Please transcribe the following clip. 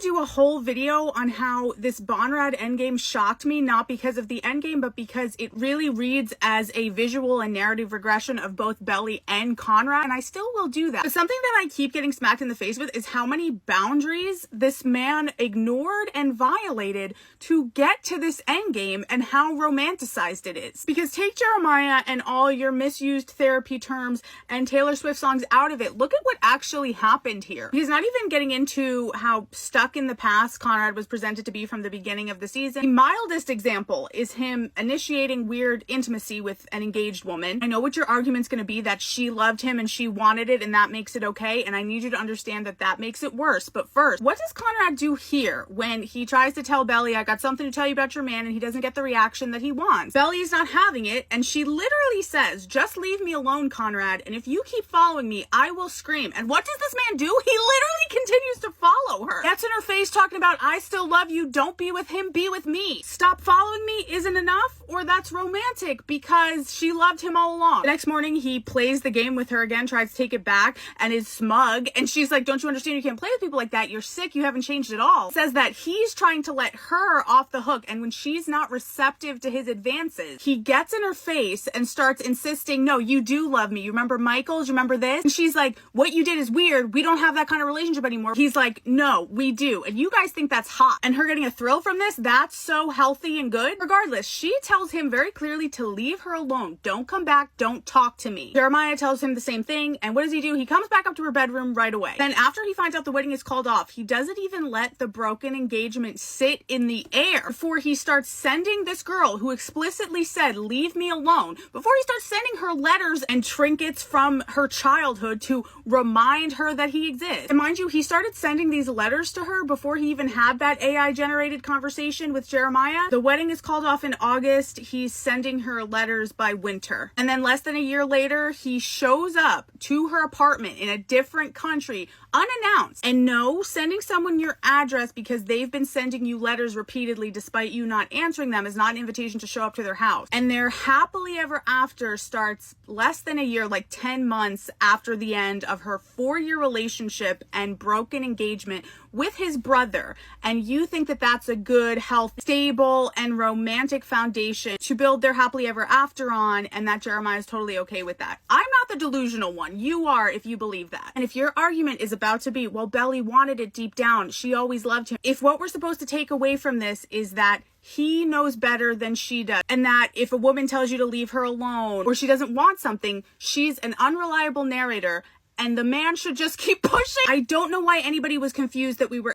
do a whole video on how this Conrad endgame shocked me, not because of the endgame, but because it really reads as a visual and narrative regression of both Belly and Conrad, and I still will do that. But something that I keep getting smacked in the face with is how many boundaries this man ignored and violated to get to this endgame and how romanticized it is. Because take Jeremiah and all your misused therapy terms and Taylor Swift songs out of it. Look at what actually happened here. He's not even getting into how stuck in the past Conrad was presented to be from the beginning of the season. The mildest example is him initiating weird intimacy with an engaged woman. I know what your argument's going to be, that she loved him and she wanted it and that makes it okay, and I need you to understand that that makes it worse. But first, what does Conrad do here when he tries to tell Belly, I got something to tell you about your man, and he doesn't get the reaction that he wants? Belly is not having it, and she literally says, just leave me alone, Conrad, and if you keep following me, I will scream. And what does this man do? He literally continues to follow her. Gets in her face talking about, I still love you, don't be with him, be with me. Stop following me isn't enough, or that's romantic because she loved him all along. The next morning, he plays the game with her again, tries to take it back, and is smug, and she's like, don't you understand you can't play with people like that? You're sick, you haven't changed at all. Says that he's trying to let her off the hook, and when she's not receptive to his advances, he gets in her face and starts insisting, no, you do love me. You remember Michael's? You remember this? And she's like, what you did is weird. We don't have that kind of relationship anymore. He's like, no, we do. And you guys think that's hot. And her getting a thrill from this, that's so healthy and good. Regardless, she tells him very clearly to leave her alone. Don't come back. Don't talk to me. Jeremiah tells him the same thing. And what does he do? He comes back up to her bedroom right away. Then after he finds out the wedding is called off, he doesn't even let the broken engagement sit in the air before he starts sending this girl who explicitly said, leave me alone, before he starts sending her letters and trinkets from her childhood to remind her that he exists. And mind you, he started sending these letters to her before he even had that AI generated conversation with Jeremiah. The wedding is called off in August. He's sending her letters by winter. And then less than a year later, he shows up to her apartment in a different country unannounced. And no, sending someone your address because they've been sending you letters repeatedly despite you not answering them is not an invitation to show up to their house. And their happily ever after starts less than a year, like 10 months after the end of her 4-year relationship and broken engagement with his brother. And you think that that's a good, healthy, stable, and romantic foundation to build their happily ever after on, and that Jeremiah is totally okay with that. I'm not the delusional one. You are, if you believe that. And if your argument is about to be, well, Belly wanted it deep down, she always loved him. If what we're supposed to take away from this is that he knows better than she does, and that if a woman tells you to leave her alone or she doesn't want something, she's an unreliable narrator and the man should just keep pushing. I don't know why anybody was confused that we were